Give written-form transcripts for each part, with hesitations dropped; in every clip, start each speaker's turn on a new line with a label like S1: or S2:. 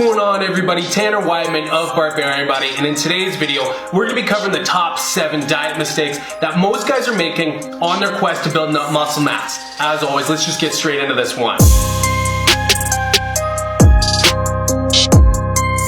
S1: going on, everybody? Tanner Weidman of Barbarian Body, and in today's video we're going to be covering the top 7 diet mistakes that most guys are making on their quest to build up muscle mass. As always, let's just get straight into this one.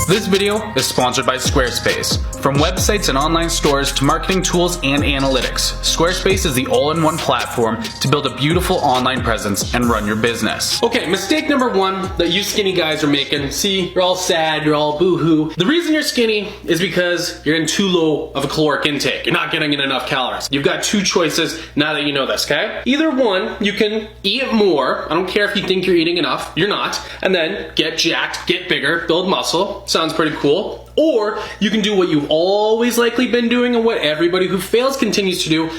S1: This video is sponsored by Squarespace. From websites and online stores to marketing tools and analytics, Squarespace is the all-in-one platform to build a beautiful online presence and run your business. Okay, mistake number 1 that you skinny guys are making. See, you're all sad, you're all boo-hoo. The reason you're skinny is because you're in too low of a caloric intake. You're not getting in enough calories. You've got 2 choices now that you know this, okay? Either one, you can eat more. I don't care if you think you're eating enough. You're not. And then get jacked, get bigger, build muscle. Sounds pretty cool. Or you can do what you've always likely been doing and what everybody who fails continues to do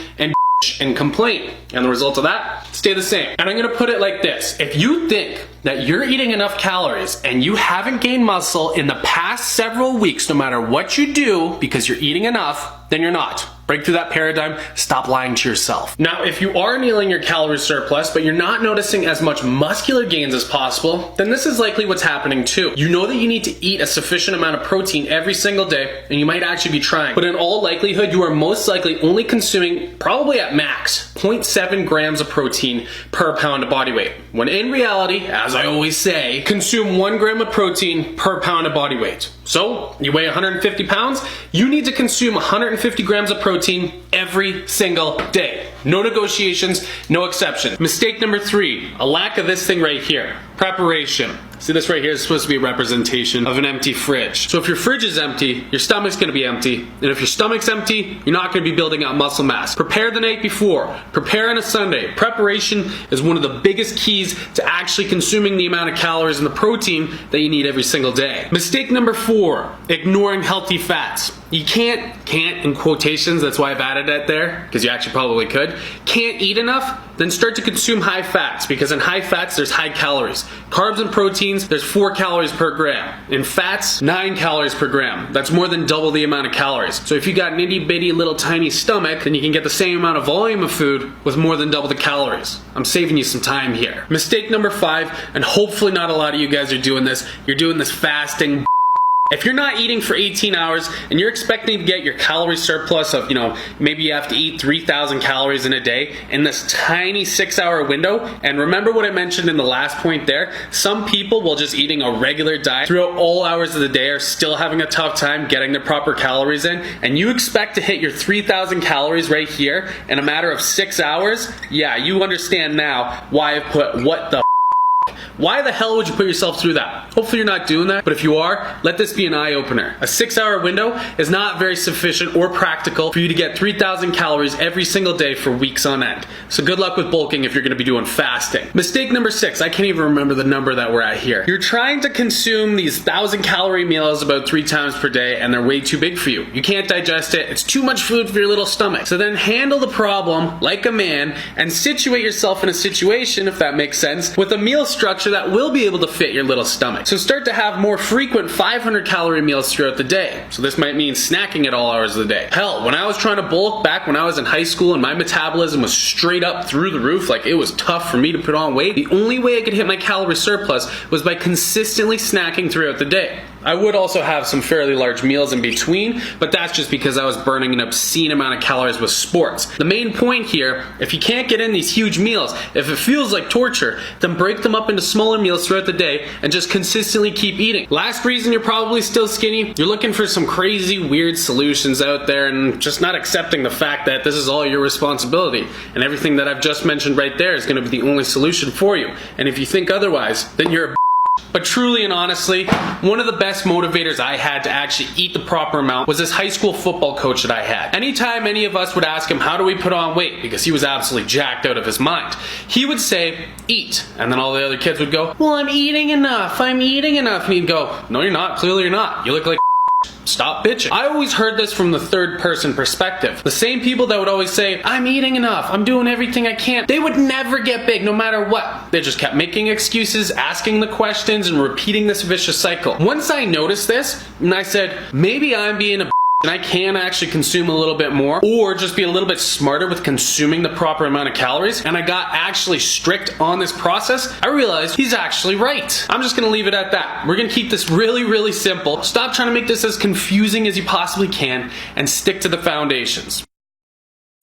S1: and complain. And the result of that, stay the same. And I'm gonna put it like this. If you think that you're eating enough calories and you haven't gained muscle in the past several weeks, no matter what you do, because you're eating enough, then you're not. Break through that paradigm, stop lying to yourself. Now, if you are nailing your calorie surplus, but you're not noticing as much muscular gains as possible, then this is likely what's happening too. You know that you need to eat a sufficient amount of protein every single day, and you might actually be trying. But in all likelihood, you are most likely only consuming, probably at max, 0.7 grams of protein per pound of body weight. When in reality, as I always say, consume 1 gram of protein per pound of body weight. So, you weigh 150 pounds, you need to consume 150 grams of protein every single day. No negotiations, no exception. Mistake number 3, a lack of this thing right here, preparation. See, this right here is supposed to be a representation of an empty fridge. So if your fridge is empty, your stomach's gonna be empty. And if your stomach's empty, you're not gonna be building up muscle mass. Prepare the night before. Prepare on a Sunday. Preparation is one of the biggest keys to actually consuming the amount of calories and the protein that you need every single day. Mistake number 4, ignoring healthy fats. You can't in quotations, that's why I've added that there, because you actually probably could. Can't eat enough? Then start to consume high fats, because in high fats, there's high calories. Carbs and proteins, there's 4 calories per gram. In fats, 9 calories per gram. That's more than double the amount of calories. So if you got an itty bitty little tiny stomach, then you can get the same amount of volume of food with more than double the calories. I'm saving you some time here. Mistake number 5, and hopefully not a lot of you guys are doing this, you're doing this fasting. If you're not eating for 18 hours and you're expecting to get your calorie surplus of, maybe you have to eat 3,000 calories in a day in this tiny 6-hour window, and remember what I mentioned in the last point there, some people while just eating a regular diet throughout all hours of the day are still having a tough time getting the proper calories in, and you expect to hit your 3,000 calories right here in a matter of 6 hours, yeah, you understand now why I put what the Why the hell would you put yourself through that? Hopefully you're not doing that, but if you are, let this be an eye-opener. A 6-hour window is not very sufficient or practical for you to get 3,000 calories every single day for weeks on end. So good luck with bulking if you're gonna be doing fasting. Mistake number 6, I can't even remember the number that we're at here. You're trying to consume these 1,000-calorie meals about 3 times per day and they're way too big for you. You can't digest it, it's too much food for your little stomach. So then handle the problem like a man and situate yourself in a situation, if that makes sense, with a meal structure that will be able to fit your little stomach. So start to have more frequent 500-calorie meals throughout the day. So this might mean snacking at all hours of the day. Hell, when I was trying to bulk back when I was in high school and my metabolism was straight up through the roof, like it was tough for me to put on weight, the only way I could hit my calorie surplus was by consistently snacking throughout the day. I would also have some fairly large meals in between, but that's just because I was burning an obscene amount of calories with sports. The main point here, if you can't get in these huge meals, if it feels like torture, then break them up into smaller meals throughout the day and just consistently keep eating. Last reason you're probably still skinny, you're looking for some crazy weird solutions out there and just not accepting the fact that this is all your responsibility and everything that I've just mentioned right there is going to be the only solution for you. And if you think otherwise, then you're a But truly and honestly, one of the best motivators I had to actually eat the proper amount was this high school football coach that I had. Anytime any of us would ask him, how do we put on weight? Because he was absolutely jacked out of his mind. He would say, eat. And then all the other kids would go, well, I'm eating enough. I'm eating enough. And he'd go, no, you're not. Clearly you're not. You look like stop bitching. I always heard this from the third person perspective. The same people that would always say, I'm eating enough, I'm doing everything I can, they would never get big no matter what. They just kept making excuses, asking the questions, and repeating this vicious cycle. Once I noticed this, and I said, maybe I'm being a
S2: and I can actually consume a little bit more or just be a little bit smarter with consuming the proper amount of calories, and I got actually strict on this process, I realized he's actually right. I'm just gonna leave it at that. We're gonna keep this really simple. Stop trying to make this as confusing as you possibly can and stick to the foundations.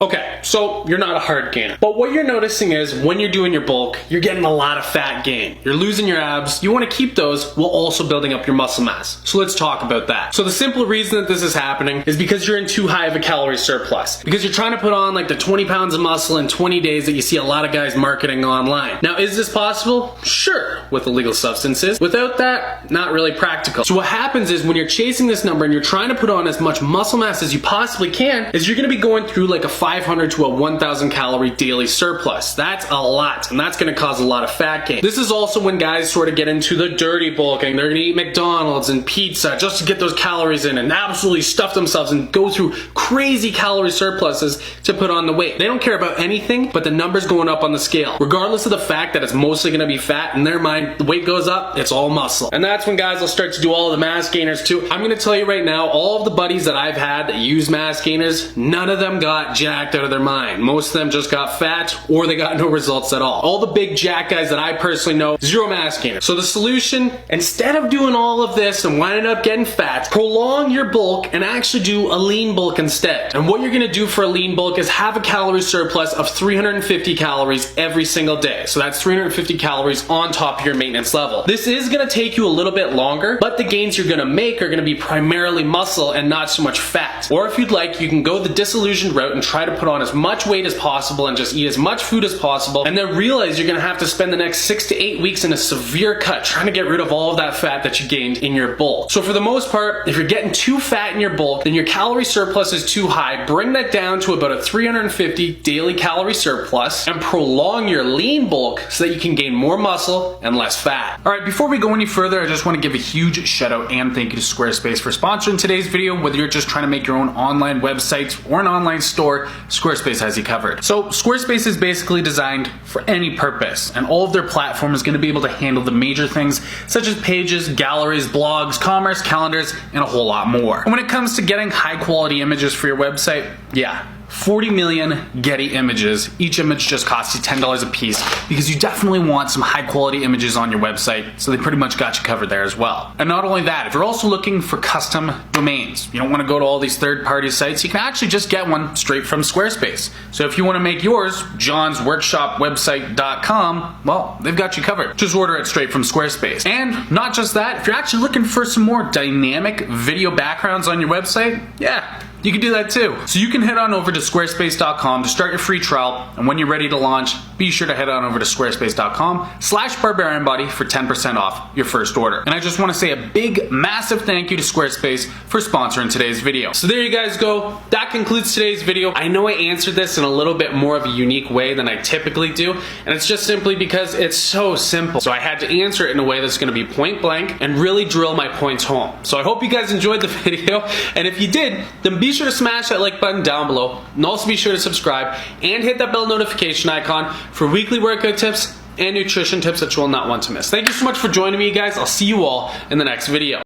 S2: Okay, so you're not a hard gainer, but what you're noticing is when you're doing your bulk, you're getting a lot of fat gain. You're losing your abs. You want to keep those while also building up your muscle mass. So let's talk about that. So the simple reason that this is happening is because you're in too high of a calorie surplus. Because you're trying to put on like the 20 pounds of muscle in 20 days that you see a lot of guys marketing online. Now, is this possible? Sure, with illegal substances. Without that, not really practical. So what happens is when you're chasing this number and you're trying to put on as much muscle mass as you possibly can, is you're going to be going through like a 500 to a 1,000 calorie daily surplus. That's a lot, and that's going to cause a lot of fat gain. This is also when guys sort of get into the dirty bulking. They're going to eat McDonald's and pizza just to get those calories in and absolutely stuff themselves and go through crazy calorie surpluses to put on the weight. They don't care about anything but the numbers going up on the scale. Regardless of the fact that it's mostly going to be fat, in their mind, the weight goes up, it's all muscle. And that's when guys will start to do all the mass gainers too. I'm going to tell you right now, all of the buddies that I've had that use mass gainers, none of them got jacked out of their mind. Most of them just got fat or they got no results at all. All the big jack guys that I personally know, zero mass gainer. So the solution, instead of doing all of this and winding up getting fat, prolong your bulk and actually do a lean bulk instead. And what you're gonna do for a lean bulk is have a calorie surplus of 350 calories every single day. So that's 350 calories on top of your maintenance level. This is gonna take you a little bit longer, but the gains you're gonna make are gonna be primarily muscle and not so much fat. Or if you'd like, you can go the disillusioned route and try to put on as much weight as possible and just eat as much food as possible, and then realize you're gonna have to spend the next 6 to 8 weeks in a severe cut trying to get rid of all of that fat that you gained in your bulk. So for the most part, if you're getting too fat in your bulk, then your calorie surplus is too high. Bring that down to about a 350 daily calorie surplus and prolong your lean bulk so that you can gain more muscle and less fat.
S1: All right, before we go any further, I just want to give a huge shout out and thank you to Squarespace for sponsoring today's video. Whether you're just trying to make your own online website or an online store, Squarespace has you covered. So Squarespace is basically designed for any purpose, and all of their platform is going to be able to handle the major things such as pages, galleries, blogs, commerce, calendars, and a whole lot more. And when it comes to getting high quality images for your website, yeah, 40 million Getty images. Each image just costs you $10 a piece because you definitely want some high quality images on your website, so they pretty much got you covered there as well. And not only that, if you're also looking for custom domains, you don't want to go to all these third-party sites, you can actually just get one straight from Squarespace. So if you want to make yours johnsworkshopwebsite.com, well, they've got you covered. Just order it straight from Squarespace. And not just that, if you're actually looking for some more dynamic video backgrounds on your website, yeah, you can do that too. So you can head on over to squarespace.com to start your free trial, and when you're ready to launch, be sure to head on over to squarespace.com/barbarianbody for 10% off your first order. And I just want to say a big, massive thank you to Squarespace for sponsoring today's video. So there you guys go. That concludes today's video. I know I answered this in a little bit more of a unique way than I typically do, and it's just simply because it's so simple. So I had to answer it in a way that's going to be point blank and really drill my points home. So I hope you guys enjoyed the video, and if you did, then be sure to smash that like button down below, and also be sure to subscribe and hit that bell notification icon for weekly workout tips and nutrition tips that you will not want to miss. Thank you so much for joining me, guys. I'll see you all in the next video.